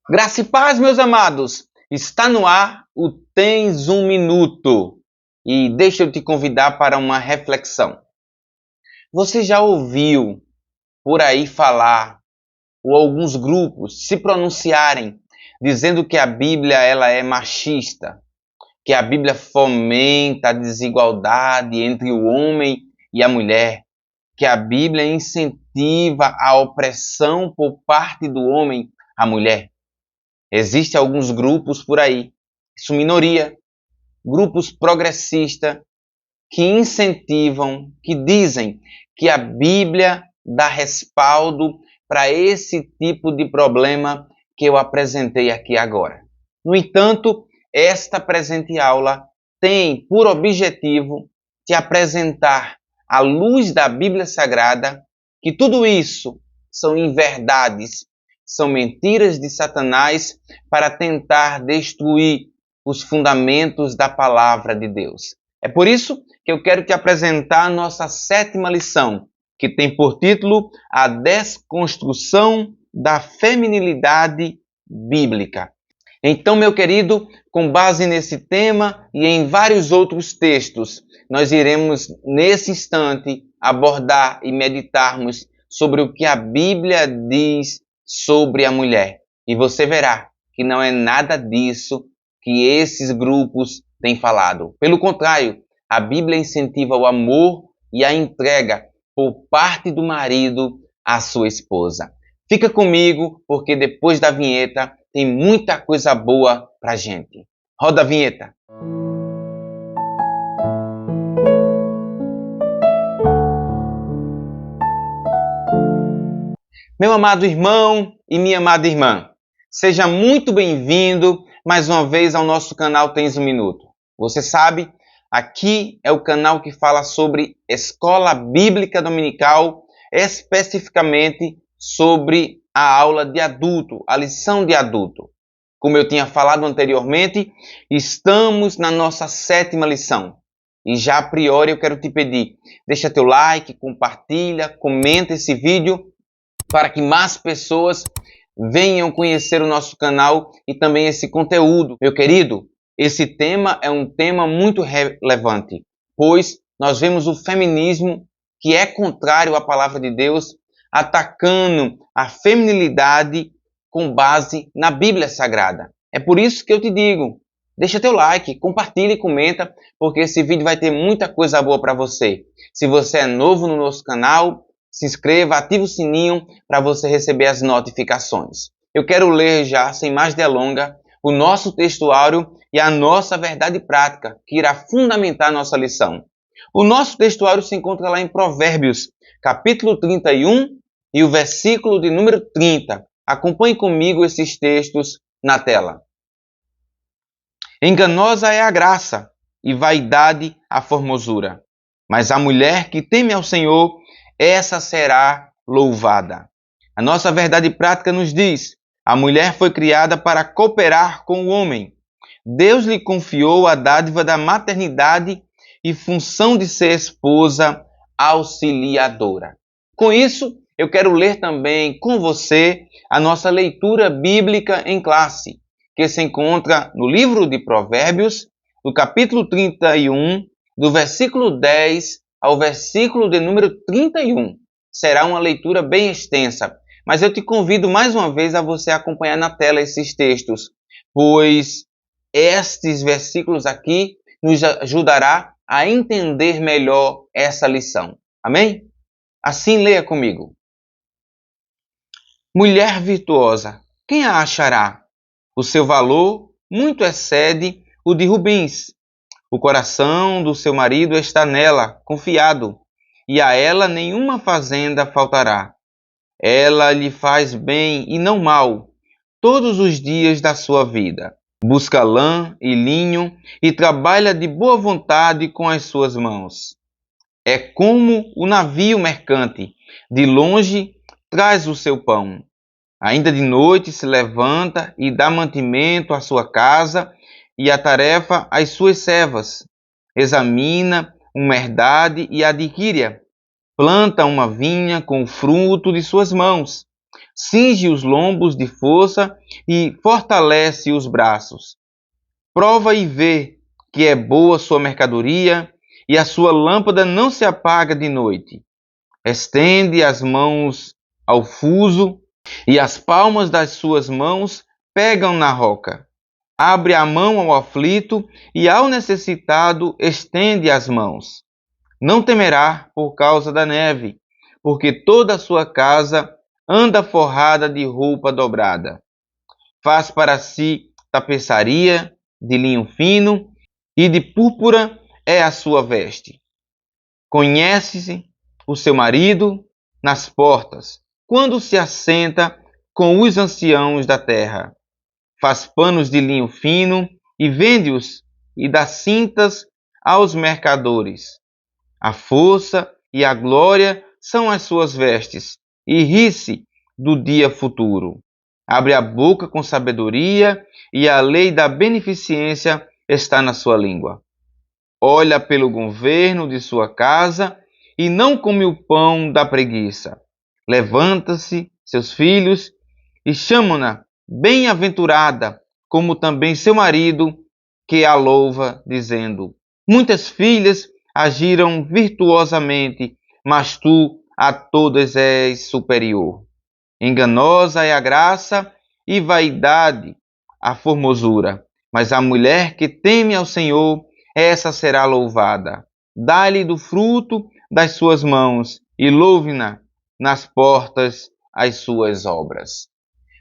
Graça e paz, meus amados. Está no ar o Tens um Minuto. E deixa eu te convidar para uma reflexão. Você já ouviu por aí falar, ou alguns grupos se pronunciarem, dizendo que a Bíblia ela é machista, que a Bíblia fomenta a desigualdade entre o homem e a mulher, que a Bíblia incentiva a opressão por parte do homem à mulher? Existem alguns grupos por aí, isso minoria, grupos progressistas que incentivam, que dizem que a Bíblia dá respaldo para esse tipo de problema que eu apresentei aqui agora. No entanto, esta presente aula tem por objetivo te apresentar, à luz da Bíblia Sagrada, que tudo isso são inverdades, são mentiras de Satanás para tentar destruir os fundamentos da palavra de Deus. É por isso que eu quero te apresentar a nossa 7ª lição, que tem por título A Desconstrução da Feminilidade Bíblica. Então, meu querido, com base nesse tema e em vários outros textos, nós iremos, nesse instante, abordar e meditarmos sobre o que a Bíblia diz sobre a mulher. E você verá que não é nada disso que esses grupos têm falado. Pelo contrário, a Bíblia incentiva o amor e a entrega por parte do marido à sua esposa. Fica comigo, porque depois da vinheta tem muita coisa boa pra gente. Roda a vinheta. Meu amado irmão e minha amada irmã, seja muito bem-vindo mais uma vez ao nosso canal Tens um Minuto. Você sabe, aqui é o canal que fala sobre escola bíblica dominical, especificamente sobre a aula de adulto, a lição de adulto. Como eu tinha falado anteriormente, estamos na nossa 7ª lição. E já a priori eu quero te pedir, deixa teu like, compartilha, comenta esse vídeo para que mais pessoas venham conhecer o nosso canal e também esse conteúdo. Meu querido, esse tema é um tema muito relevante, pois nós vemos o feminismo, que é contrário à palavra de Deus, atacando a feminilidade com base na Bíblia Sagrada. É por isso que eu te digo, deixa teu like, compartilha e comenta, porque esse vídeo vai ter muita coisa boa para você. Se você é novo no nosso canal, se inscreva, ative o sininho para você receber as notificações. Eu quero ler já, sem mais delonga, o nosso textuário e a nossa verdade prática, que irá fundamentar a nossa lição. O nosso textuário se encontra lá em Provérbios, capítulo 31 e o versículo de número 30. Acompanhe comigo esses textos na tela. Enganosa é a graça e vaidade a formosura, mas a mulher que teme ao Senhor, essa será louvada. A nossa verdade prática nos diz: a mulher foi criada para cooperar com o homem. Deus lhe confiou a dádiva da maternidade e função de ser esposa auxiliadora. Com isso, eu quero ler também com você a nossa leitura bíblica em classe, que se encontra no livro de Provérbios, no capítulo 31, do versículo 10 ao versículo de número 31. Será uma leitura bem extensa, mas eu te convido mais uma vez a você acompanhar na tela esses textos, pois estes versículos aqui nos ajudará a entender melhor essa lição. Amém? Assim leia comigo. Mulher virtuosa, quem a achará? O seu valor muito excede o de rubins. O coração do seu marido está nela, confiado, e a ela nenhuma fazenda faltará. Ela lhe faz bem e não mal, todos os dias da sua vida. Busca lã e linho e trabalha de boa vontade com as suas mãos. É como o navio mercante, de longe traz o seu pão. Ainda de noite se levanta e dá mantimento à sua casa e a tarefa às suas servas. Examina uma herdade e adquire-a. Planta uma vinha com o fruto de suas mãos. cinge os lombos de força e fortalece os braços. Prova e vê que é boa sua mercadoria, e a sua lâmpada não se apaga de noite. Estende as mãos ao fuso, e as palmas das suas mãos pegam na roca. Abre a mão ao aflito, e ao necessitado estende as mãos. Não temerá por causa da neve, porque toda a sua casa anda forrada de roupa dobrada. Faz para si tapeçaria de linho fino, e de púrpura é a sua veste. Conhece-se o seu marido nas portas, quando se assenta com os anciãos da terra. Faz panos de linho fino e vende-os, e dá cintas aos mercadores. A força e a glória são as suas vestes, e ri-se do dia futuro. Abre a boca com sabedoria, e a lei da beneficência está na sua língua. Olha pelo governo de sua casa, e não come o pão da preguiça. Levanta-se seus filhos, e chamam-na bem-aventurada, como também seu marido, que a louva, dizendo: muitas filhas agiram virtuosamente, mas tu a todas és superior. Enganosa é a graça e vaidade a formosura, mas a mulher que teme ao Senhor, essa será louvada. Dá-lhe do fruto das suas mãos e louve-na nas portas as suas obras.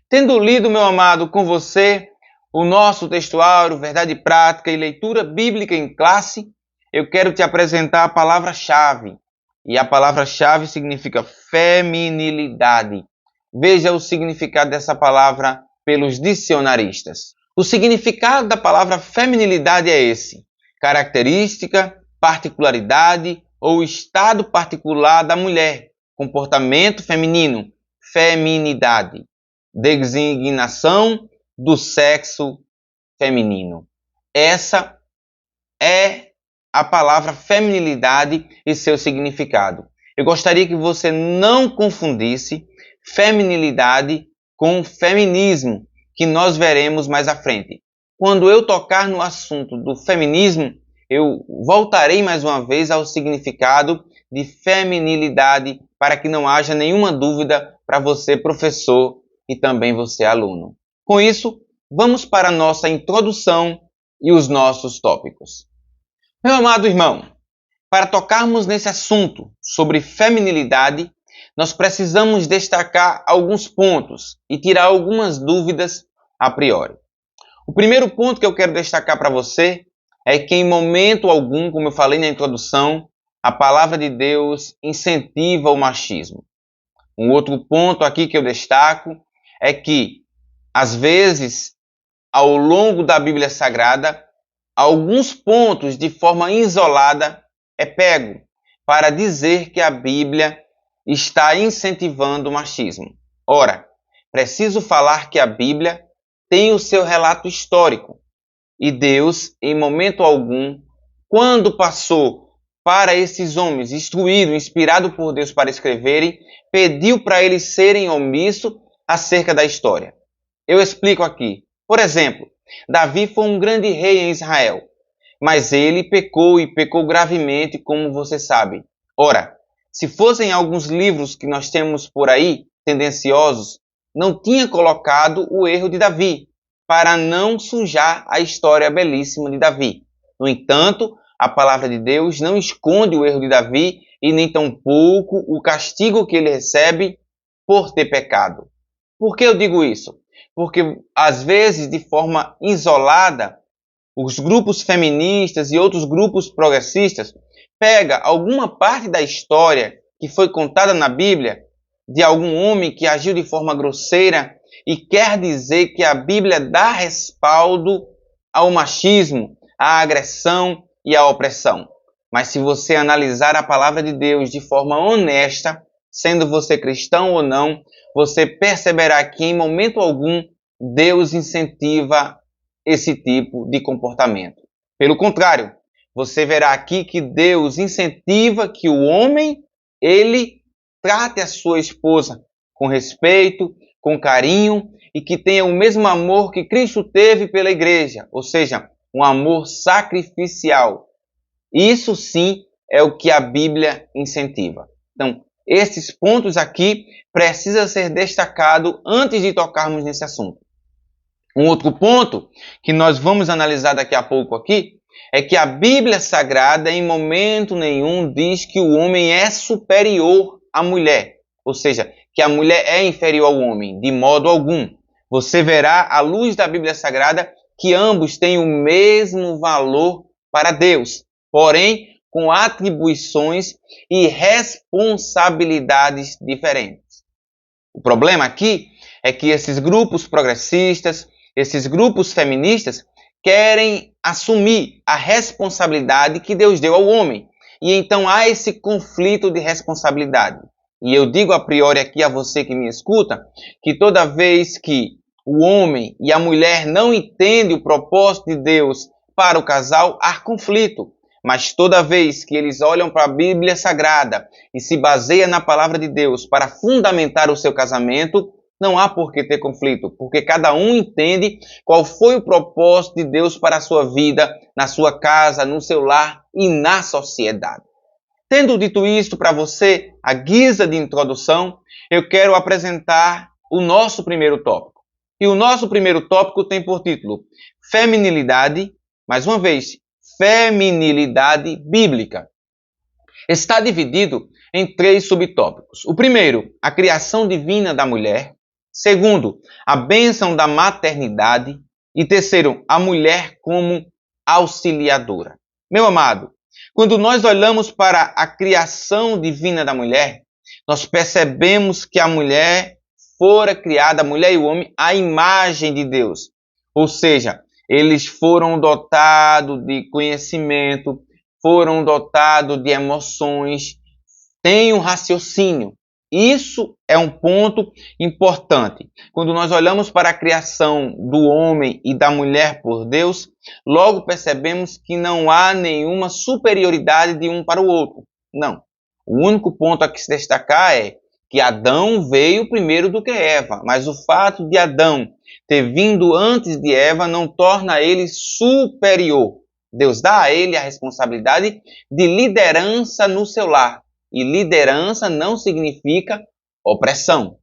Tendo lido, meu amado, com você o nosso textuário, verdade prática e leitura bíblica em classe, eu quero te apresentar a palavra-chave. E a palavra-chave significa feminilidade. Veja o significado dessa palavra pelos dicionaristas. O significado da palavra feminilidade é esse: característica, particularidade ou estado particular da mulher, comportamento feminino, feminidade, designação do sexo feminino. Essa é a palavra feminilidade e seu significado. Eu gostaria que você não confundisse feminilidade com feminismo, que nós veremos mais à frente. Quando eu tocar no assunto do feminismo, eu voltarei mais uma vez ao significado de feminilidade para que não haja nenhuma dúvida para você, professor, e também você, aluno. Com isso, vamos para a nossa introdução e os nossos tópicos. Meu amado irmão, para tocarmos nesse assunto sobre feminilidade, nós precisamos destacar alguns pontos e tirar algumas dúvidas a priori. O primeiro ponto que eu quero destacar para você é que em momento algum, como eu falei na introdução, a palavra de Deus incentiva o machismo. Um outro ponto aqui que eu destaco é que, às vezes, ao longo da Bíblia Sagrada, alguns pontos de forma isolada é pego para dizer que a Bíblia está incentivando o machismo. Ora, preciso falar que a Bíblia tem o seu relato histórico e Deus, em momento algum, quando passou para esses homens, instruído, inspirado por Deus para escreverem, pediu para eles serem omissos acerca da história. Eu explico aqui. Por exemplo, Davi foi um grande rei em Israel, mas ele pecou e pecou gravemente, como você sabe. Ora, se fossem alguns livros que nós temos por aí, tendenciosos, não tinha colocado o erro de Davi, para não sujar a história belíssima de Davi. No entanto, a palavra de Deus não esconde o erro de Davi e nem tampouco o castigo que ele recebe por ter pecado. Por que eu digo isso? Porque, às vezes, de forma isolada, os grupos feministas e outros grupos progressistas pegam alguma parte da história que foi contada na Bíblia de algum homem que agiu de forma grosseira e quer dizer que a Bíblia dá respaldo ao machismo, à agressão e à opressão. Mas se você analisar a palavra de Deus de forma honesta, sendo você cristão ou não, você perceberá que em momento algum Deus incentiva esse tipo de comportamento. Pelo contrário, você verá aqui que Deus incentiva que o homem, ele trate a sua esposa com respeito, com carinho e que tenha o mesmo amor que Cristo teve pela igreja, ou seja, um amor sacrificial. Isso sim é o que a Bíblia incentiva. Então, esses pontos aqui precisam ser destacados antes de tocarmos nesse assunto. Um outro ponto que nós vamos analisar daqui a pouco aqui é que a Bíblia Sagrada em momento nenhum diz que o homem é superior à mulher, ou seja, que a mulher é inferior ao homem, de modo algum. Você verá à luz da Bíblia Sagrada que ambos têm o mesmo valor para Deus, porém com atribuições e responsabilidades diferentes. O problema aqui é que esses grupos progressistas, esses grupos feministas querem assumir a responsabilidade que Deus deu ao homem. E então há esse conflito de responsabilidade. E eu digo a priori aqui a você que me escuta, que toda vez que o homem e a mulher não entendem o propósito de Deus para o casal, há conflito. Mas toda vez que eles olham para a Bíblia Sagrada e se baseiam na palavra de Deus para fundamentar o seu casamento, não há por que ter conflito, porque cada um entende qual foi o propósito de Deus para a sua vida, na sua casa, no seu lar e na sociedade. Tendo dito isto para você, à guisa de introdução, eu quero apresentar o nosso primeiro tópico. E o nosso primeiro tópico tem por título Feminilidade, mais uma vez, feminilidade bíblica. Está dividido em 3 subtópicos. O primeiro, a criação divina da mulher. Segundo, a bênção da maternidade. E terceiro, a mulher como auxiliadora. Meu amado, quando nós olhamos para a criação divina da mulher, nós percebemos que a mulher fora criada, a mulher e o homem, à imagem de Deus. Ou seja, eles foram dotados de conhecimento, foram dotados de emoções, têm um raciocínio. Isso é um ponto importante. Quando nós olhamos para a criação do homem e da mulher por Deus, logo percebemos que não há nenhuma superioridade de um para o outro. Não. O único ponto a que se destacar é que Adão veio primeiro do que Eva, mas o fato de Adão ter vindo antes de Eva não torna ele superior. Deus dá a ele a responsabilidade de liderança no seu lar. E liderança não significa opressão.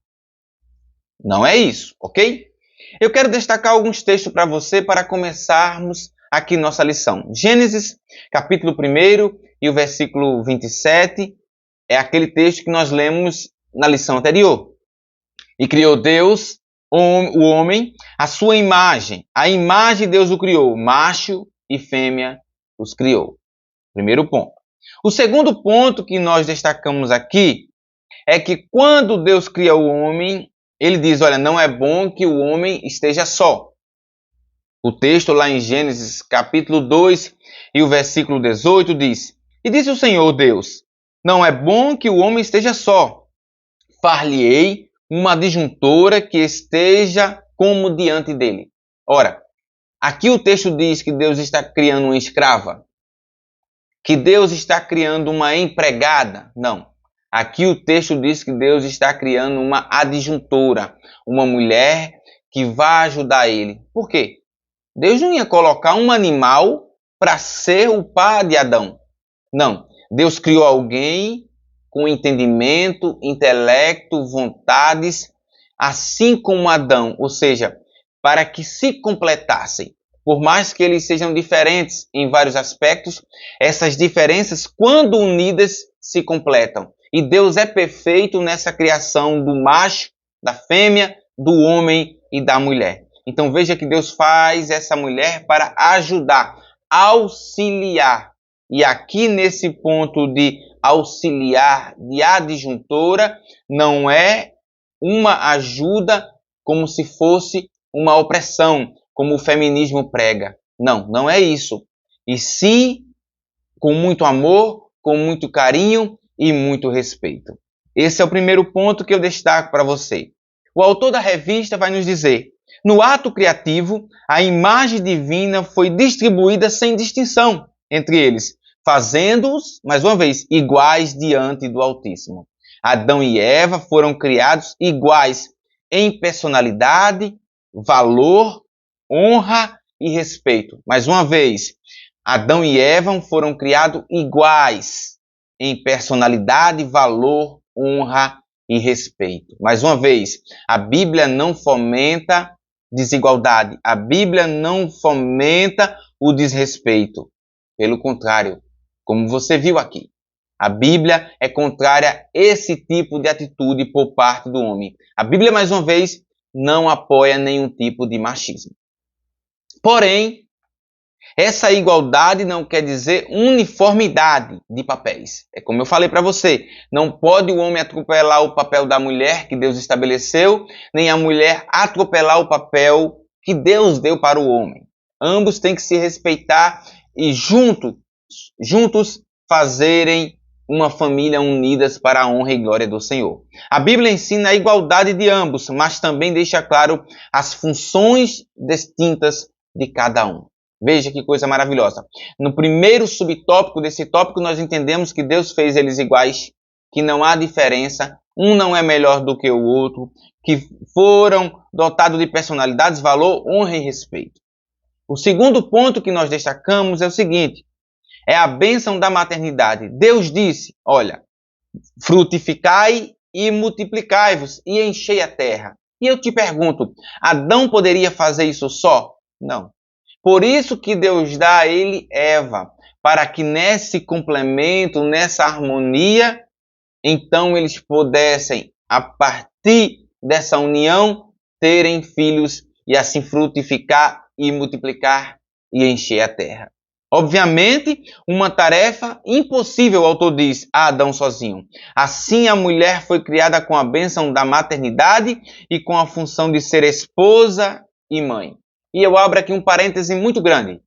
Não é isso, ok? Eu quero destacar alguns textos para você para começarmos aqui nossa lição. Gênesis, capítulo 1 e o versículo 27 é aquele texto que nós lemos na lição anterior. E criou Deus o homem, a sua imagem. A imagem de Deus o criou, macho e fêmea os criou. Primeiro ponto. O segundo ponto que nós destacamos aqui é que quando Deus cria o homem, ele diz, olha, não é bom que o homem esteja só. O texto lá em Gênesis capítulo 2 e o versículo 18 diz, e disse o Senhor Deus, não é bom que o homem esteja só. Far-lhe-ei uma adjuntora que esteja como diante dele. Ora, aqui o texto diz que Deus está criando uma escrava. Que Deus está criando uma empregada. Não. Aqui o texto diz que Deus está criando uma adjuntora, uma mulher que vai ajudar ele. Por quê? Deus não ia colocar um animal para ser o pai de Adão. Não. Deus criou alguém com entendimento, intelecto, vontades, assim como Adão, ou seja, para que se completassem. Por mais que eles sejam diferentes em vários aspectos, essas diferenças, quando unidas, se completam. E Deus é perfeito nessa criação do macho, da fêmea, do homem e da mulher. Então veja que Deus faz essa mulher para ajudar, auxiliar. E aqui nesse ponto de auxiliar, de adjuntora, não é uma ajuda como se fosse uma opressão, como o feminismo prega. Não, não é isso. E sim, com muito amor, com muito carinho e muito respeito. Esse é o primeiro ponto que eu destaco para você. O autor da revista vai nos dizer, no ato criativo, a imagem divina foi distribuída sem distinção entre eles, fazendo-os, mais uma vez, iguais diante do Altíssimo. Adão e Eva foram criados iguais em personalidade, valor, honra e respeito. Mais uma vez, Adão e Eva foram criados iguais em personalidade, valor, honra e respeito. Mais uma vez, a Bíblia não fomenta desigualdade. A Bíblia não fomenta o desrespeito. Pelo contrário, como você viu aqui, a Bíblia é contrária a esse tipo de atitude por parte do homem. A Bíblia, mais uma vez, não apoia nenhum tipo de machismo. Porém, essa igualdade não quer dizer uniformidade de papéis. É como eu falei para você, não pode o homem atropelar o papel da mulher que Deus estabeleceu, nem a mulher atropelar o papel que Deus deu para o homem. Ambos têm que se respeitar e juntos fazerem uma família unidas para a honra e glória do Senhor. A Bíblia ensina a igualdade de ambos, mas também deixa claro as funções distintas de cada um. Veja que coisa maravilhosa. No primeiro subtópico desse tópico, nós entendemos que Deus fez eles iguais, que não há diferença, um não é melhor do que o outro, que foram dotados de personalidades, valor, honra e respeito. O segundo ponto que nós destacamos é o seguinte, é a bênção da maternidade. Deus disse, olha, frutificai e multiplicai-vos e enchei a terra. E eu te pergunto, Adão poderia fazer isso só? Não. Por isso que Deus dá a ele Eva, para que nesse complemento, nessa harmonia, então eles pudessem, a partir dessa união, terem filhos e assim frutificar e multiplicar e encher a terra. Obviamente, uma tarefa impossível, o autor diz, a Adão sozinho. Assim, a mulher foi criada com a bênção da maternidade e com a função de ser esposa e mãe. E eu abro aqui um parêntese muito grande.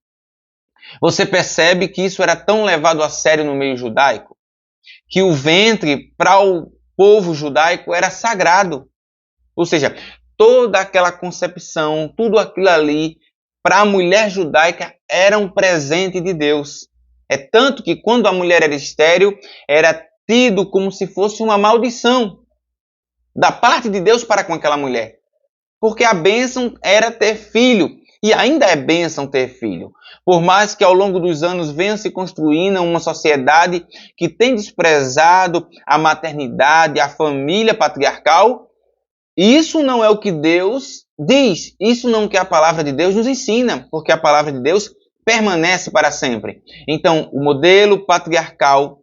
Você percebe que isso era tão levado a sério no meio judaico, que o ventre para o povo judaico era sagrado. Ou seja, toda aquela concepção, tudo aquilo ali, para a mulher judaica era um presente de Deus. É tanto que quando a mulher era estéril, era tido como se fosse uma maldição da parte de Deus para com aquela mulher. Porque a bênção era ter filho. E ainda é bênção ter filho. Por mais que ao longo dos anos venha se construindo uma sociedade que tem desprezado a maternidade, a família patriarcal, isso não é o que Deus diz. Isso não é o que a palavra de Deus nos ensina. Porque a palavra de Deus permanece para sempre. Então, o modelo patriarcal,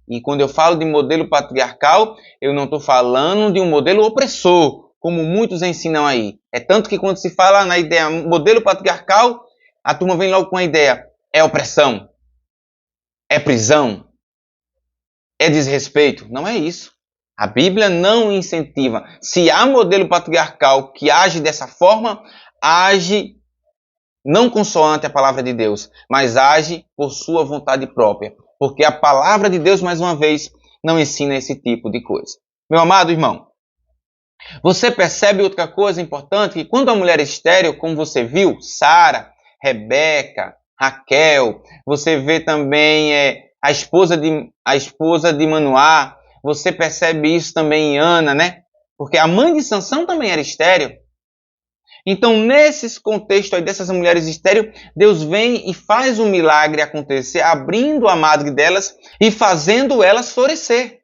e quando eu falo de modelo patriarcal, eu não estou falando de um modelo opressor, como muitos ensinam aí. É tanto que quando se fala na ideia modelo patriarcal, a turma vem logo com a ideia, é opressão, é prisão, é desrespeito. Não é isso. A Bíblia não incentiva. Se há modelo patriarcal que age dessa forma, age não consoante a palavra de Deus, mas age por sua vontade própria. Porque a palavra de Deus, mais uma vez, não ensina esse tipo de coisa. Meu amado irmão, você percebe outra coisa importante? Que quando a mulher é estéril, como você viu, Sara, Rebeca, Raquel, você vê também a esposa de Manoá, você percebe isso também em Ana, né? Porque a mãe de Sansão também era estéril. Então, nesses contextos aí dessas mulheres estéreis, Deus vem e faz um milagre acontecer, abrindo a madre delas e fazendo elas florescer.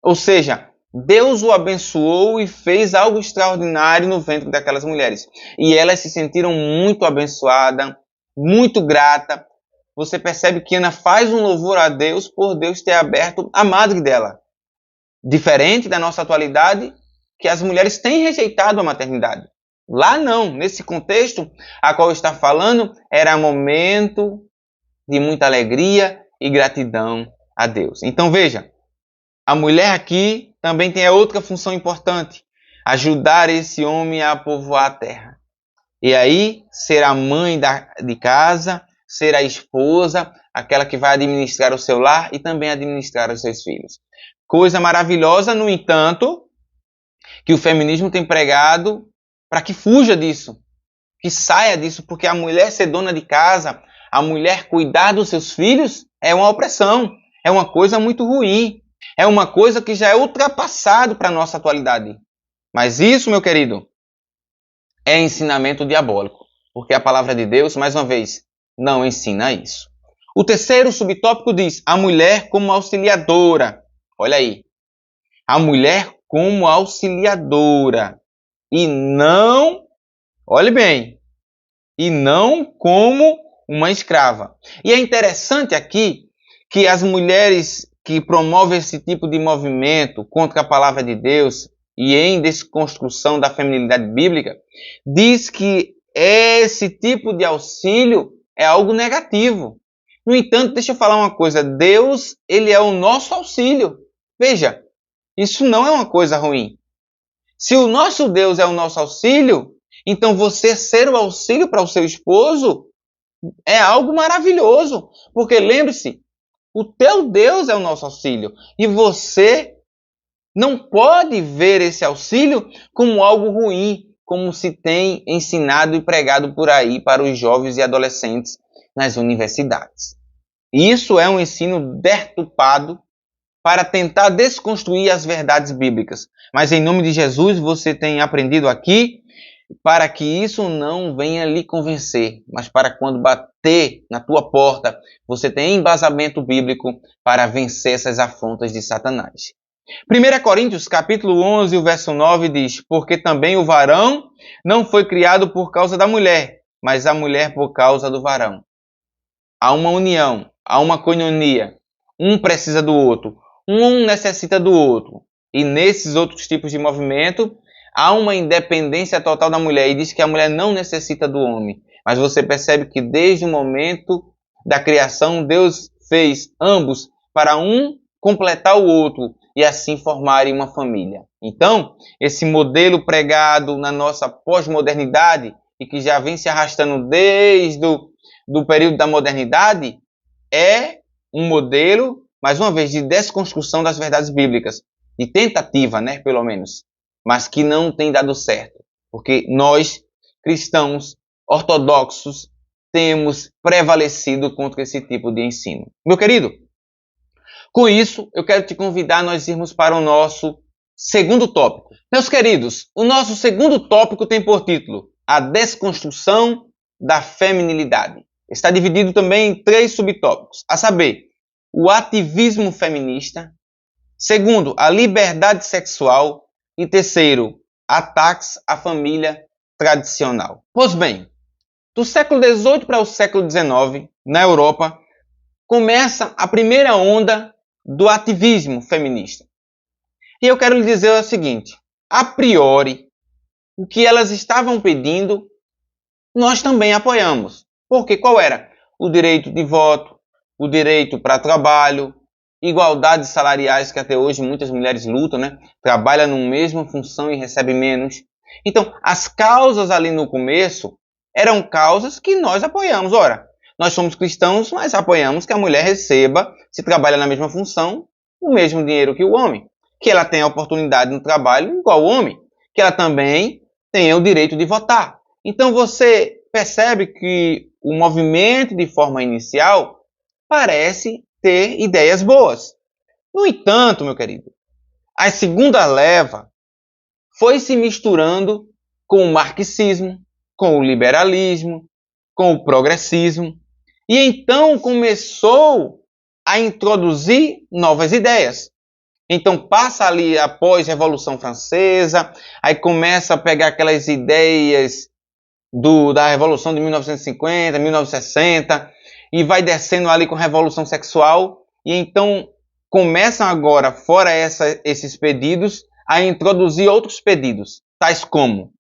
Ou seja, Deus o abençoou e fez algo extraordinário no ventre daquelas mulheres. E elas se sentiram muito abençoadas, muito gratas. Você percebe que Ana faz um louvor a Deus por Deus ter aberto a madre dela. Diferente da nossa atualidade, que as mulheres têm rejeitado a maternidade. Lá não, nesse contexto a qual está falando, era momento de muita alegria e gratidão a Deus. Então veja, a mulher aqui também tem a outra função importante, ajudar esse homem a povoar a terra. E aí, ser a mãe de casa, ser a esposa, aquela que vai administrar o seu lar e também administrar os seus filhos. Coisa maravilhosa, no entanto, que o feminismo tem pregado para que fuja disso, que saia disso, porque a mulher ser dona de casa, a mulher cuidar dos seus filhos, é uma opressão, é uma coisa muito ruim. É uma coisa que já é ultrapassado para a nossa atualidade. Mas isso, meu querido, é ensinamento diabólico. Porque a palavra de Deus, mais uma vez, não ensina isso. O terceiro subtópico diz a mulher como auxiliadora. Olha aí. A mulher como auxiliadora. E não, olhe bem, e não como uma escrava. E é interessante aqui que as mulheres que promovem esse tipo de movimento contra a palavra de Deus e em desconstrução da feminilidade bíblica, diz que esse tipo de auxílio é algo negativo. No entanto, deixa eu falar uma coisa, Deus, ele é o nosso auxílio. Veja, isso não é uma coisa ruim. Se o nosso Deus é o nosso auxílio, então você ser o auxílio para o seu esposo é algo maravilhoso. Porque lembre-se, o teu Deus é o nosso auxílio. E você não pode ver esse auxílio como algo ruim, como se tem ensinado e pregado por aí para os jovens e adolescentes nas universidades. Isso é um ensino deturpado para tentar desconstruir as verdades bíblicas. Mas em nome de Jesus, você tem aprendido aqui para que isso não venha lhe convencer, mas para quando bater na tua porta, você tem embasamento bíblico para vencer essas afrontas de Satanás. 1 Coríntios, capítulo 11, o verso 9 diz: porque também o varão não foi criado por causa da mulher, mas a mulher por causa do varão. Há uma união, há uma coinonia. Um precisa do outro, um necessita do outro. E nesses outros tipos de movimento, há uma independência total da mulher. E diz que a mulher não necessita do homem. Mas você percebe que desde o momento da criação, Deus fez ambos para um completar o outro e assim formarem uma família. Então, esse modelo pregado na nossa pós-modernidade e que já vem se arrastando desde do período da modernidade é um modelo, mais uma vez, de desconstrução das verdades bíblicas, de tentativa, né, pelo menos, mas que não tem dado certo, porque nós, cristãos ortodoxos, temos prevalecido contra esse tipo de ensino. Meu querido, com isso, eu quero te convidar a nós irmos para o nosso segundo tópico. Meus queridos, o nosso segundo tópico tem por título a desconstrução da feminilidade. Está dividido também em 3 subtópicos, a saber, o ativismo feminista, segundo, a liberdade sexual e terceiro, ataques à família tradicional. Pois bem, do século XVIII para o século XIX, na Europa, começa a primeira onda do ativismo feminista. E eu quero lhe dizer o seguinte, a priori, o que elas estavam pedindo, nós também apoiamos. Porque qual era? O direito de voto, o direito para trabalho, igualdades salariais que até hoje muitas mulheres lutam, né? Trabalham na mesma função e recebem menos. Então, as causas ali no começo eram causas que nós apoiamos. Ora, nós somos cristãos, mas apoiamos que a mulher receba, se trabalha na mesma função, o mesmo dinheiro que o homem. Que ela tenha oportunidade no trabalho igual o homem. Que ela também tenha o direito de votar. Então, você percebe que o movimento de forma inicial parece ter ideias boas. No entanto, meu querido, a segunda leva foi se misturando com o marxismo, com o liberalismo, com o progressismo, e então começou a introduzir novas ideias. Então passa ali após a Revolução Francesa, aí começa a pegar aquelas ideias da Revolução de 1950, 1960, e vai descendo ali com a Revolução Sexual, e então começam agora, fora esses pedidos, a introduzir outros pedidos, tais como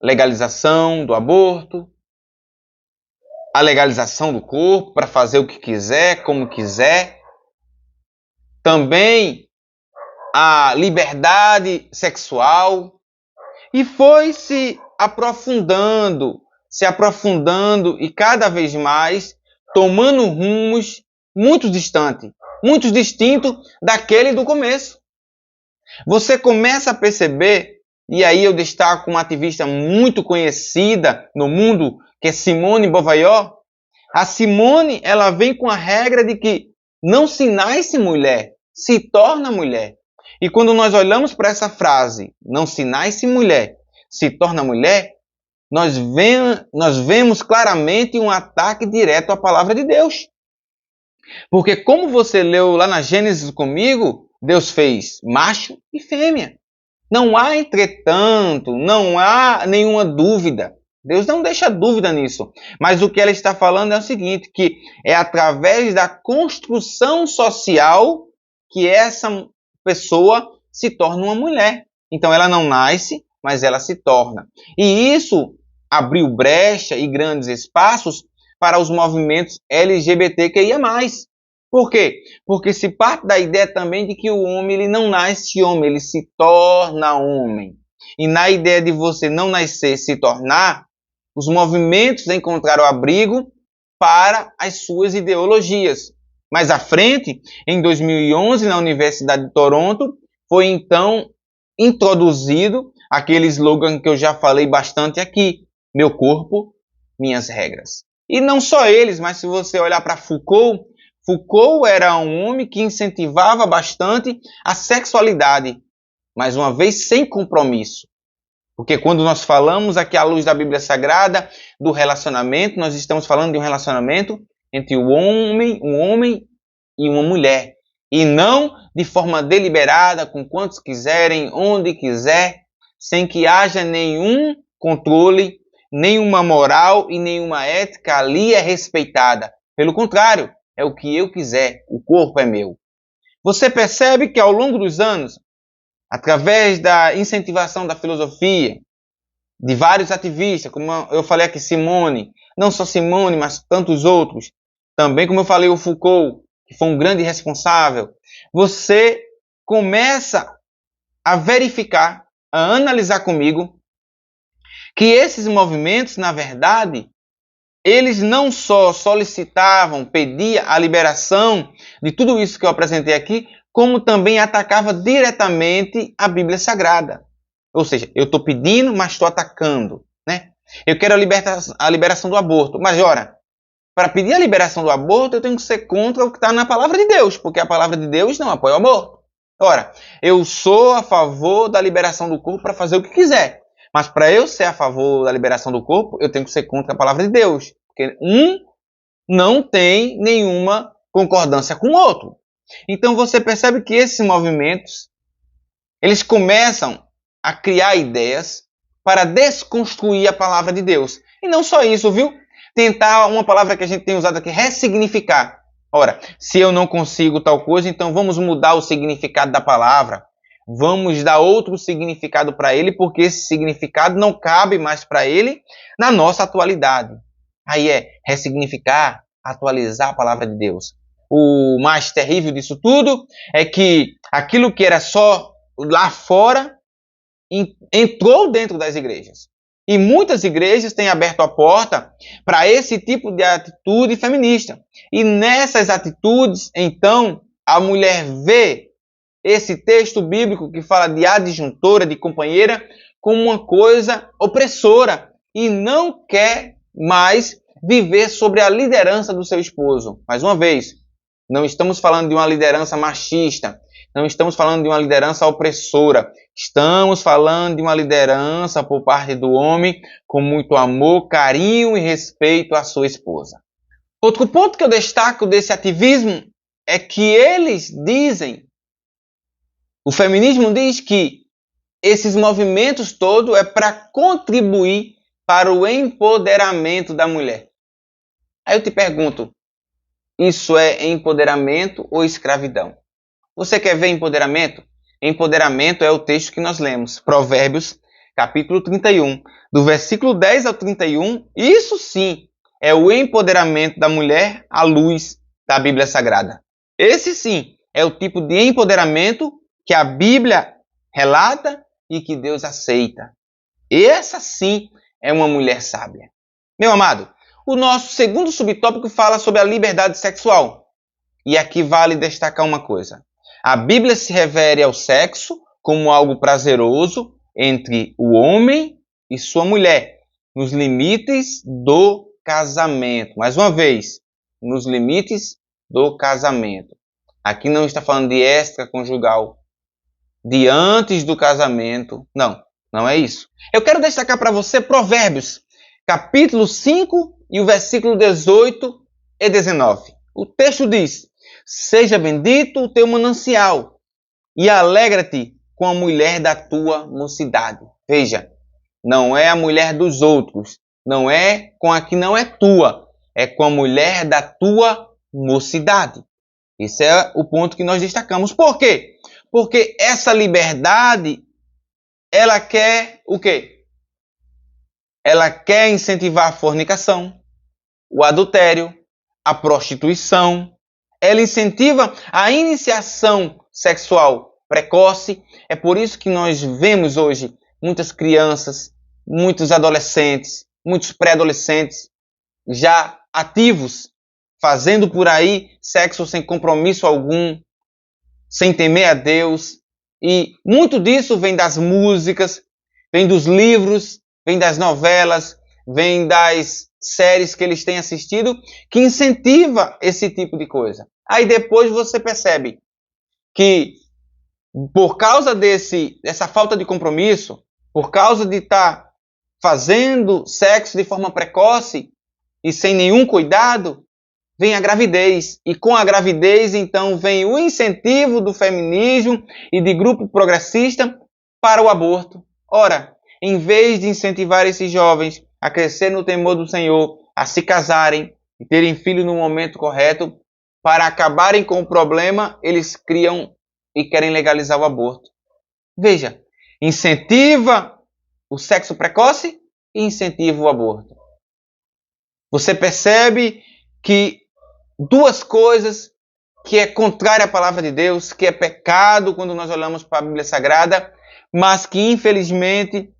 legalização do aborto, a legalização do corpo para fazer o que quiser, como quiser, também a liberdade sexual, e foi se aprofundando e cada vez mais tomando rumos muito distantes, muito distintos daquele do começo. Você começa a perceber, e aí eu destaco uma ativista muito conhecida no mundo, que é Simone de Beauvoir. A Simone, ela vem com a regra de que não se nasce mulher, se torna mulher. E quando nós olhamos para essa frase, não se nasce mulher, se torna mulher, nós vemos claramente um ataque direto à palavra de Deus. Porque como você leu lá na Gênesis comigo, Deus fez macho e fêmea. Não há, entretanto, não há nenhuma dúvida. Deus não deixa dúvida nisso. Mas o que ela está falando é o seguinte, que é através da construção social que essa pessoa se torna uma mulher. Então ela não nasce, mas ela se torna. E isso abriu brecha e grandes espaços para os movimentos LGBTQIA+. Por quê? Porque se parte da ideia também de que o homem ele não nasce homem, ele se torna homem. E na ideia de você não nascer, se tornar, os movimentos encontraram abrigo para as suas ideologias. Mais à frente, em 2011, na Universidade de Toronto, foi então introduzido aquele slogan que eu já falei bastante aqui: meu corpo, minhas regras. E não só eles, mas se você olhar para Foucault, Foucault era um homem que incentivava bastante a sexualidade, mais uma vez sem compromisso. Porque quando nós falamos aqui à luz da Bíblia Sagrada do relacionamento, nós estamos falando de um relacionamento entre um homem e uma mulher. E não de forma deliberada, com quantos quiserem, onde quiser, sem que haja nenhum controle, nenhuma moral e nenhuma ética ali é respeitada. Pelo contrário, é o que eu quiser, o corpo é meu. Você percebe que ao longo dos anos, através da incentivação da filosofia, de vários ativistas, como eu falei aqui, Simone, não só Simone, mas tantos outros, também como eu falei, o Foucault, que foi um grande responsável, você começa a verificar, a analisar comigo, que esses movimentos, na verdade, eles não só solicitavam, pediam a liberação de tudo isso que eu apresentei aqui, como também atacava diretamente a Bíblia Sagrada. Ou seja, eu estou pedindo, mas estou atacando, né? Eu quero a liberação do aborto, mas ora, para pedir a liberação do aborto, eu tenho que ser contra o que está na palavra de Deus, porque a palavra de Deus não apoia o aborto. Ora, eu sou a favor da liberação do corpo para fazer o que quiser, mas para eu ser a favor da liberação do corpo, eu tenho que ser contra a palavra de Deus, porque um não tem nenhuma concordância com o outro. Então você percebe que esses movimentos, eles começam a criar ideias para desconstruir a palavra de Deus. E não só isso, viu? Tentar uma palavra que a gente tem usado aqui, ressignificar. Ora, se eu não consigo tal coisa, então vamos mudar o significado da palavra. Vamos dar outro significado para ele, porque esse significado não cabe mais para ele na nossa atualidade. Aí é ressignificar, atualizar a palavra de Deus. O mais terrível disso tudo é que aquilo que era só lá fora entrou dentro das igrejas. E muitas igrejas têm aberto a porta para esse tipo de atitude feminista. E nessas atitudes, então, a mulher vê esse texto bíblico que fala de adjuntora, de companheira, como uma coisa opressora e não quer mais viver sobre a liderança do seu esposo. Mais uma vez, não estamos falando de uma liderança machista, não estamos falando de uma liderança opressora. Estamos falando de uma liderança por parte do homem com muito amor, carinho e respeito à sua esposa. Outro ponto que eu destaco desse ativismo é que eles dizem, o feminismo diz que esses movimentos todos é para contribuir para o empoderamento da mulher. Aí eu te pergunto, isso é empoderamento ou escravidão? Você quer ver empoderamento? Empoderamento é o texto que nós lemos, Provérbios, capítulo 31, do versículo 10 ao 31. Isso sim é o empoderamento da mulher à luz da Bíblia Sagrada. Esse sim é o tipo de empoderamento que a Bíblia relata e que Deus aceita. Essa sim é uma mulher sábia. Meu amado, o nosso segundo subtópico fala sobre a liberdade sexual. E aqui vale destacar uma coisa. A Bíblia se refere ao sexo como algo prazeroso entre o homem e sua mulher, nos limites do casamento. Mais uma vez, nos limites do casamento. Aqui não está falando de extraconjugal, de antes do casamento. Não, não é isso. Eu quero destacar para você Provérbios, capítulo 5 e o versículo 18 e 19. O texto diz: seja bendito o teu manancial e alegra-te com a mulher da tua mocidade. Veja, não é a mulher dos outros, não é com a que não é tua, é com a mulher da tua mocidade. Esse é o ponto que nós destacamos. Por quê? Porque essa liberdade, ela quer o quê? Ela quer incentivar a fornicação, o adultério, a prostituição. Ela incentiva a iniciação sexual precoce. É por isso que nós vemos hoje muitas crianças, muitos adolescentes, muitos pré-adolescentes já ativos, fazendo por aí sexo sem compromisso algum, sem temer a Deus. E muito disso vem das músicas, vem dos livros, vem das novelas, vem das séries que eles têm assistido, que incentiva esse tipo de coisa. Aí depois você percebe que por causa dessa falta de compromisso, por causa de estar fazendo sexo de forma precoce e sem nenhum cuidado, vem a gravidez. E com a gravidez, então, vem o incentivo do feminismo e de grupo progressista para o aborto. Ora, em vez de incentivar esses jovens a crescer no temor do Senhor, a se casarem e terem filho no momento correto, para acabarem com o problema, eles criam e querem legalizar o aborto. Veja, incentiva o sexo precoce e incentiva o aborto. Você percebe que duas coisas que é contrária à palavra de Deus, que é pecado quando nós olhamos para a Bíblia Sagrada, mas que infelizmente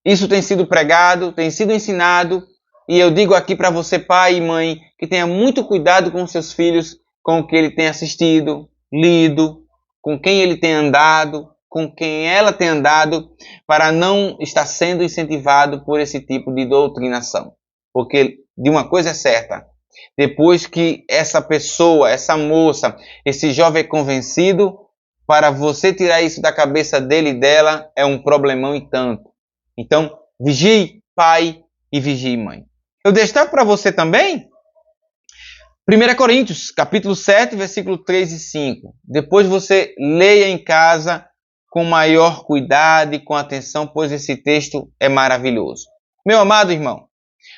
isso tem sido pregado, tem sido ensinado, e eu digo aqui para você, pai e mãe, que tenha muito cuidado com seus filhos, com o que ele tem assistido, lido, com quem ele tem andado, com quem ela tem andado, para não estar sendo incentivado por esse tipo de doutrinação. Porque de uma coisa é certa, depois que essa pessoa, essa moça, esse jovem é convencido, para você tirar isso da cabeça dele e dela é um problemão e tanto. Então, vigie pai e vigie mãe. Eu destaco para você também 1 Coríntios, capítulo 7, versículo 3 e 5. Depois você leia em casa com maior cuidado e com atenção, pois esse texto é maravilhoso. Meu amado irmão,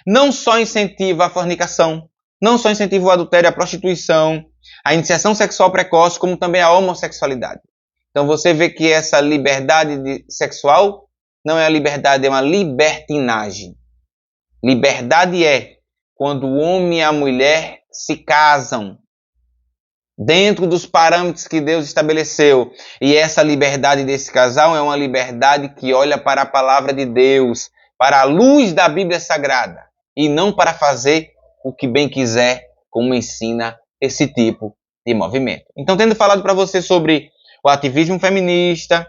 não só incentiva a fornicação, não só incentiva o adultério, a prostituição, a iniciação sexual precoce, como também a homossexualidade. Então você vê que essa liberdade sexual não é a liberdade, é uma libertinagem. Liberdade é quando o homem e a mulher se casam dentro dos parâmetros que Deus estabeleceu. E essa liberdade desse casal é uma liberdade que olha para a palavra de Deus, para a luz da Bíblia Sagrada, e não para fazer o que bem quiser, como ensina esse tipo de movimento. Então, tendo falado para você sobre o ativismo feminista,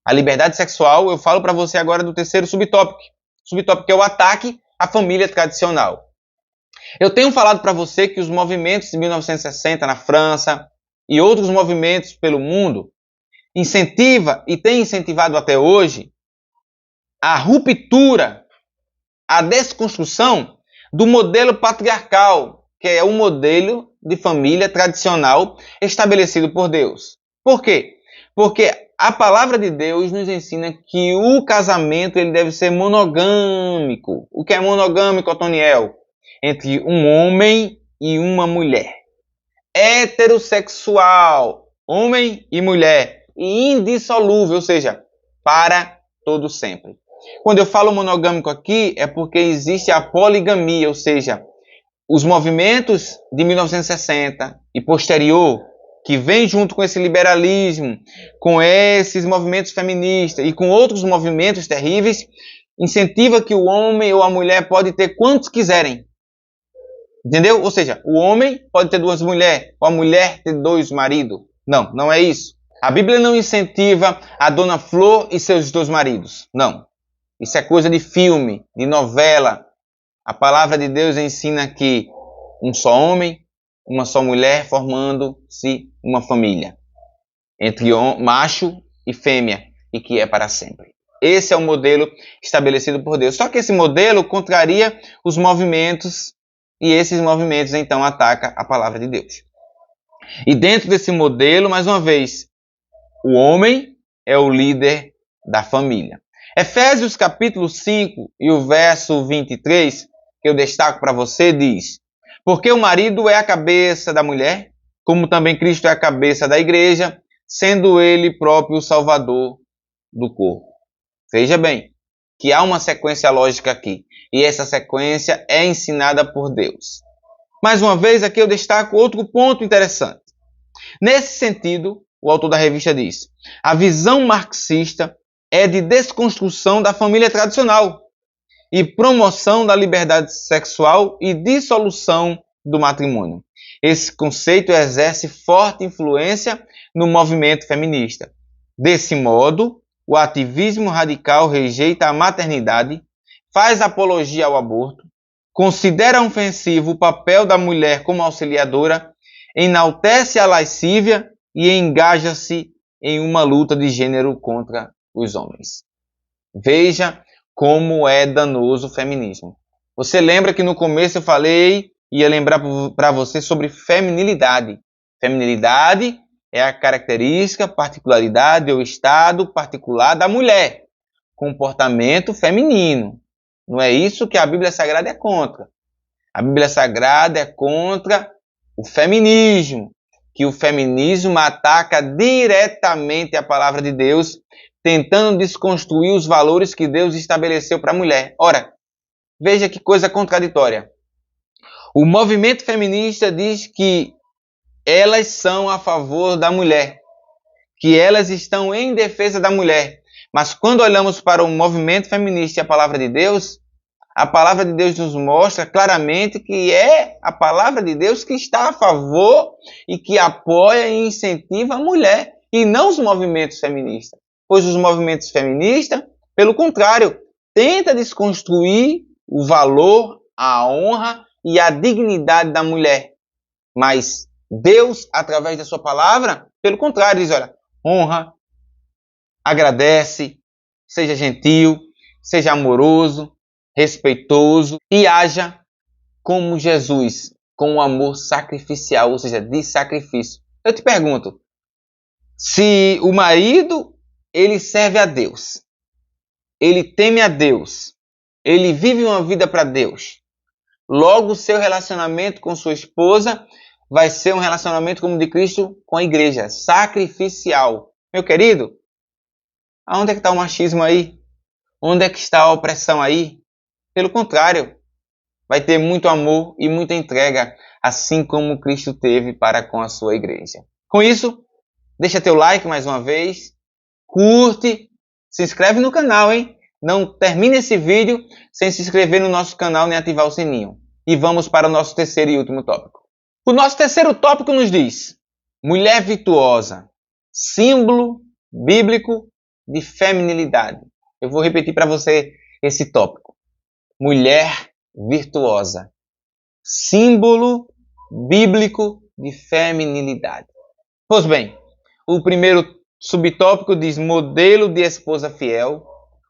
a liberdade sexual, eu falo para você agora do terceiro subtópico. O subtópico é o ataque à família tradicional. Eu tenho falado para você que os movimentos de 1960 na França e outros movimentos pelo mundo incentiva e tem incentivado até hoje a ruptura, a desconstrução do modelo patriarcal, que é o modelo de família tradicional estabelecido por Deus. Por quê? Porque a palavra de Deus nos ensina que o casamento ele deve ser monogâmico. O que é monogâmico, Otoniel? Entre um homem e uma mulher. Heterossexual, homem e mulher. E indissolúvel, ou seja, para todo sempre. Quando eu falo monogâmico aqui, é porque existe a poligamia, ou seja, os movimentos de 1960 e posterior, que vem junto com esse liberalismo, com esses movimentos feministas e com outros movimentos terríveis, incentiva que o homem ou a mulher pode ter quantos quiserem. Entendeu? Ou seja, o homem pode ter duas mulheres, ou a mulher ter dois maridos. Não, não é isso. A Bíblia não incentiva a Dona Flor e seus dois maridos. Não. Isso é coisa de filme, de novela. A palavra de Deus ensina que um só homem, uma só mulher, formando-se uma família entre macho e fêmea, e que é para sempre. Esse é o modelo estabelecido por Deus. Só que esse modelo contraria os movimentos, e esses movimentos então atacam a palavra de Deus. E dentro desse modelo, mais uma vez, o homem é o líder da família. Efésios capítulo 5 e o verso 23, que eu destaco para você, diz: porque o marido é a cabeça da mulher, como também Cristo é a cabeça da igreja, sendo ele próprio o salvador do corpo. Veja bem, que há uma sequência lógica aqui, e essa sequência é ensinada por Deus. Mais uma vez, aqui eu destaco outro ponto interessante. Nesse sentido, o autor da revista diz: a visão marxista é de desconstrução da família tradicional e promoção da liberdade sexual e dissolução do matrimônio. Esse conceito exerce forte influência no movimento feminista. Desse modo, o ativismo radical rejeita a maternidade, faz apologia ao aborto, considera ofensivo o papel da mulher como auxiliadora, enaltece a lascívia e engaja-se em uma luta de gênero contra os homens. Veja como é danoso o feminismo. Você lembra que no começo eu falei, ia lembrar para você sobre feminilidade. Feminilidade é a característica, particularidade ou estado particular da mulher. Comportamento feminino. Não é isso que a Bíblia Sagrada é contra. A Bíblia Sagrada é contra o feminismo, que o feminismo ataca diretamente a palavra de Deus, tentando desconstruir os valores que Deus estabeleceu para a mulher. Ora, veja que coisa contraditória. O movimento feminista diz que elas são a favor da mulher, que elas estão em defesa da mulher. Mas quando olhamos para o movimento feminista e a palavra de Deus nos mostra claramente que é a palavra de Deus que está a favor e que apoia e incentiva a mulher, e não os movimentos feministas. Pois os movimentos feministas, pelo contrário, tentam desconstruir o valor, a honra e a dignidade da mulher. Mas Deus, através da sua palavra, pelo contrário, diz: olha, honra, agradece, seja gentil, seja amoroso, respeitoso e haja como Jesus, com um amor sacrificial, ou seja, de sacrifício. Eu te pergunto, se o marido, ele serve a Deus, ele teme a Deus, ele vive uma vida para Deus, logo o seu relacionamento com sua esposa vai ser um relacionamento como o de Cristo com a igreja, sacrificial. Meu querido, aonde é que está o machismo aí? Onde é que está a opressão aí? Pelo contrário, vai ter muito amor e muita entrega, assim como Cristo teve para com a sua igreja. Com isso, deixa teu like mais uma vez, curte, se inscreve no canal, hein? Não termine esse vídeo sem se inscrever no nosso canal nem ativar o sininho. E vamos para o nosso terceiro e último tópico. O nosso terceiro tópico nos diz: mulher virtuosa, símbolo bíblico de feminilidade. Eu vou repetir para você esse tópico. Mulher virtuosa, símbolo bíblico de feminilidade. Pois bem, o primeiro subtópico diz modelo de esposa fiel.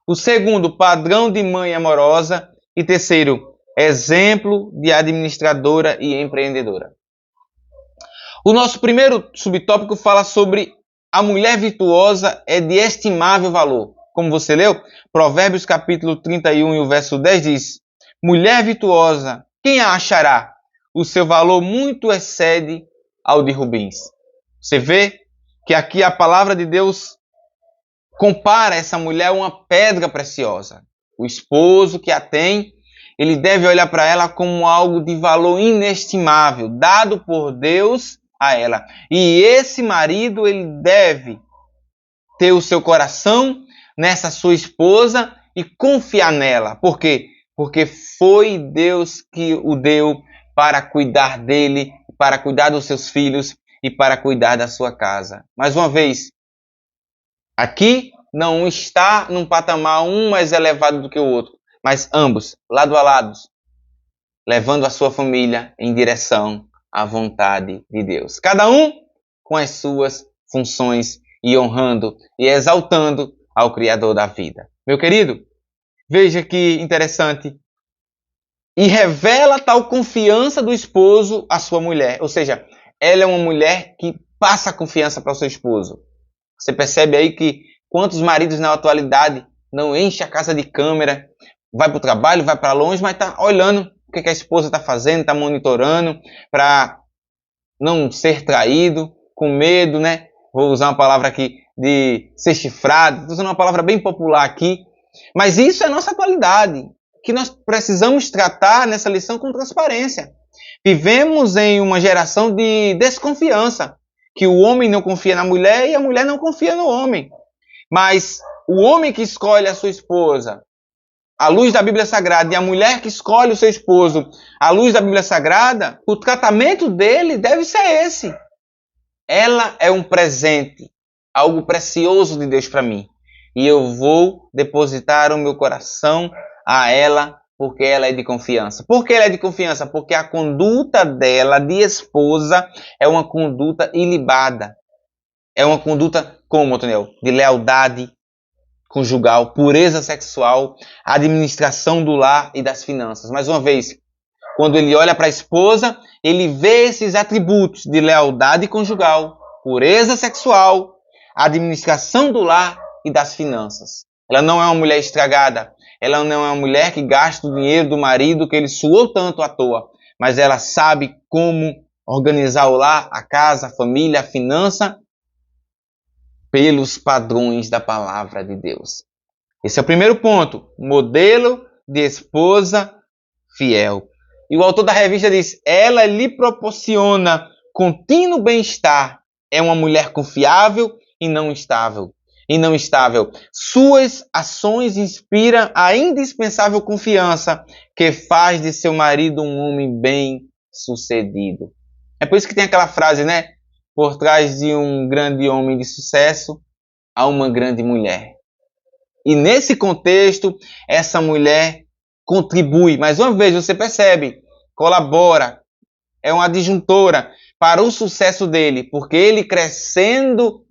O segundo, padrão de mãe amorosa. E terceiro, exemplo de administradora e empreendedora. O nosso primeiro subtópico fala sobre a mulher virtuosa é de estimável valor. Como você leu, Provérbios capítulo 31 e o verso 10 diz: mulher virtuosa, quem a achará? O seu valor muito excede ao de rubins. Você vê que aqui a palavra de Deus compara essa mulher a uma pedra preciosa. O esposo que a tem, ele deve olhar para ela como algo de valor inestimável, dado por Deus a ela. E esse marido, ele deve ter o seu coração nessa sua esposa e confiar nela. Por quê? Porque foi Deus que o deu para cuidar dele, para cuidar dos seus filhos e para cuidar da sua casa. Mais uma vez, aqui não está num patamar um mais elevado do que o outro, mas ambos, lado a lado, levando a sua família em direção a vontade de Deus. Cada um com as suas funções e honrando e exaltando ao Criador da vida. Meu querido, veja que interessante. E revela tal confiança do esposo à sua mulher. Ou seja, ela é uma mulher que passa confiança para o seu esposo. Você percebe aí que quantos maridos na atualidade não enchem a casa de câmera, vai para o trabalho, vai para longe, mas está olhando o que a esposa está fazendo, está monitorando para não ser traído, com medo, né? Vou usar uma palavra aqui de ser chifrado, estou usando uma palavra bem popular aqui. Mas isso é a nossa atualidade, que nós precisamos tratar nessa lição com transparência. Vivemos em uma geração de desconfiança, que o homem não confia na mulher e a mulher não confia no homem. Mas o homem que escolhe a sua esposa à luz da Bíblia Sagrada e a mulher que escolhe o seu esposo à luz da Bíblia Sagrada, o tratamento dele deve ser esse. Ela é um presente, algo precioso de Deus para mim. E eu vou depositar o meu coração a ela porque ela é de confiança. Por que ela é de confiança? Porque a conduta dela de esposa é uma conduta ilibada. É uma conduta, como, Otoniel? De lealdade conjugal, pureza sexual, administração do lar e das finanças. Mais uma vez, quando ele olha para a esposa, ele vê esses atributos de lealdade conjugal, pureza sexual, administração do lar e das finanças. Ela não é uma mulher estragada. Ela não é uma mulher que gasta o dinheiro do marido que ele suou tanto à toa. Mas ela sabe como organizar o lar, a casa, a família, a finança, pelos padrões da palavra de Deus. Esse é o primeiro ponto. Modelo de esposa fiel. E o autor da revista diz, ela lhe proporciona contínuo bem-estar. É uma mulher confiável e não instável. Suas ações inspiram a indispensável confiança que faz de seu marido um homem bem-sucedido. É por isso que tem aquela frase, né? Por trás de um grande homem de sucesso, há uma grande mulher. E nesse contexto, essa mulher contribui. Mais uma vez, você percebe, colabora, é uma adjuntora para o sucesso dele. Porque ele crescendo,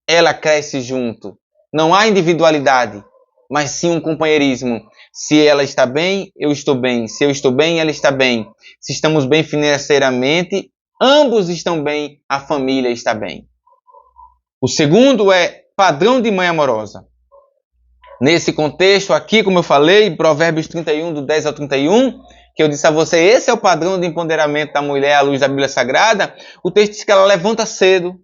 ela cresce junto. Não há individualidade, mas sim um companheirismo. Se ela está bem, eu estou bem. Se eu estou bem, ela está bem. Se estamos bem financeiramente, ambos estão bem, a família está bem. O segundo é padrão de mãe amorosa. Nesse contexto aqui, como eu falei, Provérbios 31, do 10 ao 31, que eu disse a você, esse é o padrão de empoderamento da mulher à luz da Bíblia Sagrada. O texto diz que ela levanta cedo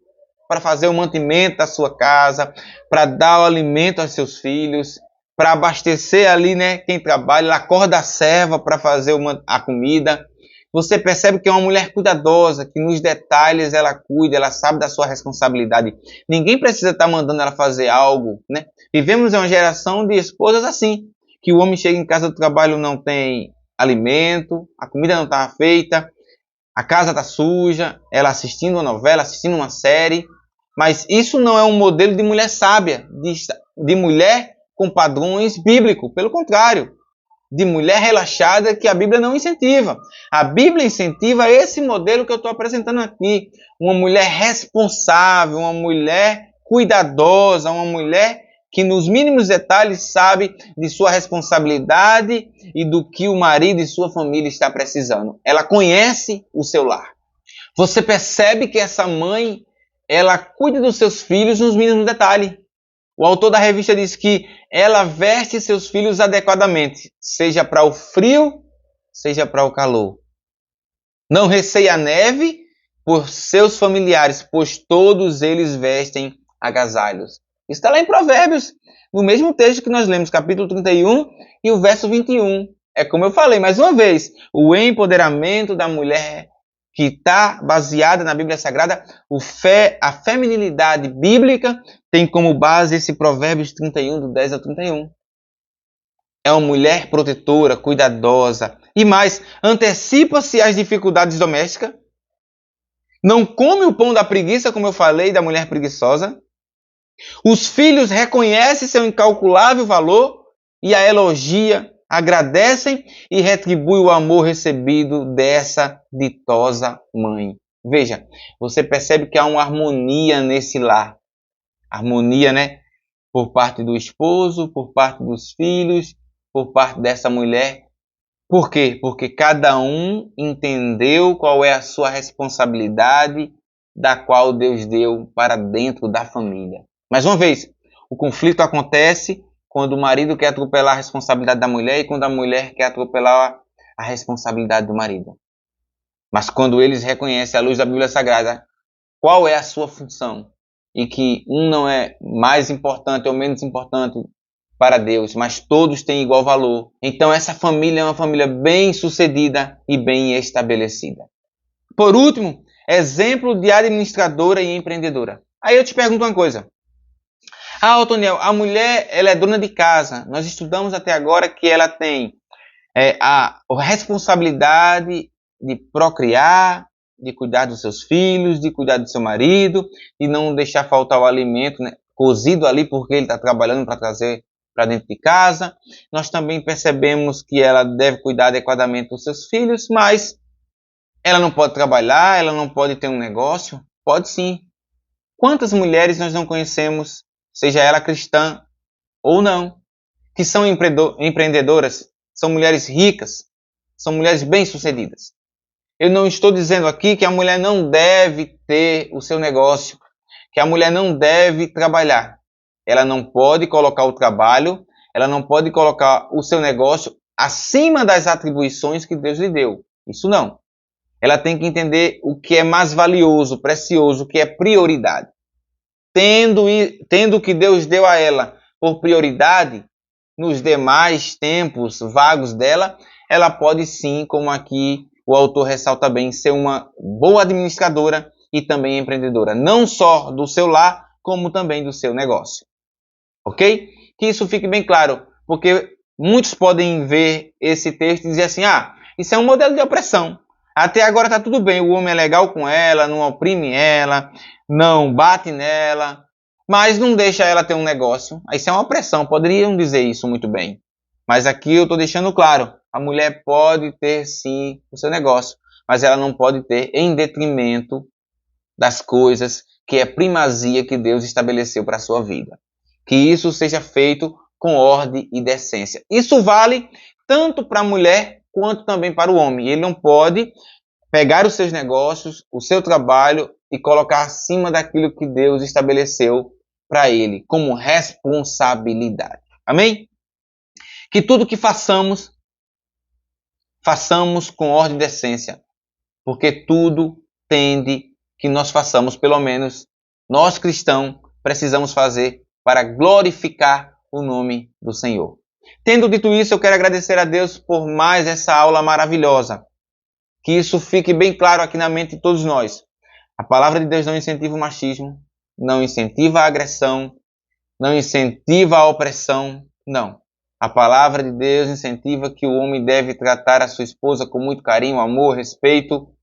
para fazer o mantimento da sua casa, para dar o alimento aos seus filhos, para abastecer ali, né, quem trabalha. Ela acorda a serva para fazer a comida. Você percebe que é uma mulher cuidadosa, que nos detalhes ela cuida, ela sabe da sua responsabilidade. Ninguém precisa estar mandando ela fazer algo, né? Vivemos em uma geração de esposas assim, que o homem chega em casa do trabalho, não tem alimento, a comida não está feita, a casa está suja, ela assistindo uma novela, assistindo uma série. Mas isso não é um modelo de mulher sábia, de mulher com padrões bíblicos. Pelo contrário, de mulher relaxada que a Bíblia não incentiva. A Bíblia incentiva esse modelo que eu estou apresentando aqui. Uma mulher responsável, uma mulher cuidadosa, uma mulher que nos mínimos detalhes sabe de sua responsabilidade e do que o marido e sua família está precisando. Ela conhece o seu lar. Você percebe que essa mãe, ela cuida dos seus filhos nos mínimos detalhes. O autor da revista diz que ela veste seus filhos adequadamente, seja para o frio, seja para o calor. Não receia a neve por seus familiares, pois todos eles vestem agasalhos. Isso está lá em Provérbios, no mesmo texto que nós lemos, capítulo 31 e o verso 21. É como eu falei, mais uma vez, o empoderamento da mulher que está baseada na Bíblia Sagrada, a feminilidade bíblica tem como base esse Provérbios 31, do 10 ao 31. É uma mulher protetora, cuidadosa. E mais, antecipa-se às dificuldades domésticas. Não come o pão da preguiça, como eu falei, da mulher preguiçosa. Os filhos reconhecem seu incalculável valor e a elogia agradecem e retribuem o amor recebido dessa ditosa mãe. Veja, você percebe que há uma harmonia nesse lar. Harmonia, né? Por parte do esposo, por parte dos filhos, por parte dessa mulher. Por quê? Porque cada um entendeu qual é a sua responsabilidade, da qual Deus deu para dentro da família. Mais uma vez, o conflito acontece quando o marido quer atropelar a responsabilidade da mulher e quando a mulher quer atropelar a responsabilidade do marido. Mas quando eles reconhecem à luz da Bíblia Sagrada qual é a sua função e que um não é mais importante ou menos importante para Deus, mas todos têm igual valor. Então essa família é uma família bem sucedida e bem estabelecida. Por último, exemplo de administradora e empreendedora. Aí eu te pergunto uma coisa. Otoniel, a mulher ela é dona de casa. Nós estudamos até agora que ela tem a responsabilidade de procriar, de cuidar dos seus filhos, de cuidar do seu marido, de não deixar faltar o alimento, né, cozido ali porque ele está trabalhando para trazer para dentro de casa. Nós também percebemos que ela deve cuidar adequadamente dos seus filhos, mas ela não pode trabalhar, ela não pode ter um negócio? Pode sim. Quantas mulheres nós não conhecemos, seja ela cristã ou não, que são empreendedoras, são mulheres ricas, são mulheres bem-sucedidas. Eu não estou dizendo aqui que a mulher não deve ter o seu negócio, que a mulher não deve trabalhar. Ela não pode colocar o trabalho, ela não pode colocar o seu negócio acima das atribuições que Deus lhe deu. Isso não. Ela tem que entender o que é mais valioso, precioso, o que é prioridade. Tendo o que Deus deu a ela por prioridade, nos demais tempos vagos dela, ela pode sim, como aqui o autor ressalta bem, ser uma boa administradora e também empreendedora. Não só do seu lar, como também do seu negócio. Ok? Que isso fique bem claro, porque muitos podem ver esse texto e dizer assim, isso é um modelo de opressão. Até agora está tudo bem, o homem é legal com ela, não oprime ela, não bate nela, mas não deixa ela ter um negócio. Isso é uma opressão, poderiam dizer isso muito bem. Mas aqui eu estou deixando claro, a mulher pode ter sim o seu negócio, mas ela não pode ter em detrimento das coisas que é primazia que Deus estabeleceu para a sua vida. Que isso seja feito com ordem e decência. Isso vale tanto para a mulher quanto também para o homem. Ele não pode pegar os seus negócios, o seu trabalho e colocar acima daquilo que Deus estabeleceu para ele, como responsabilidade. Amém? Que tudo que façamos com ordem e decência, porque tudo tende que nós façamos, pelo menos nós cristãos, precisamos fazer para glorificar o nome do Senhor. Tendo dito isso, eu quero agradecer a Deus por mais essa aula maravilhosa. Que isso fique bem claro aqui na mente de todos nós. A palavra de Deus não incentiva o machismo, não incentiva a agressão, não incentiva a opressão, não. A palavra de Deus incentiva que o homem deve tratar a sua esposa com muito carinho, amor, respeito.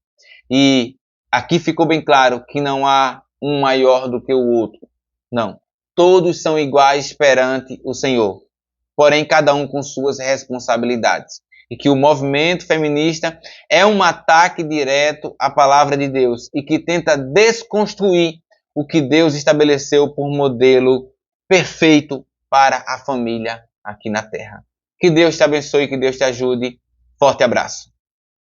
E aqui ficou bem claro que não há um maior do que o outro. Não. Todos são iguais perante o Senhor. Porém, cada um com suas responsabilidades. E que o movimento feminista é um ataque direto à palavra de Deus e que tenta desconstruir o que Deus estabeleceu por modelo perfeito para a família aqui na Terra. Que Deus te abençoe e que Deus te ajude. Forte abraço.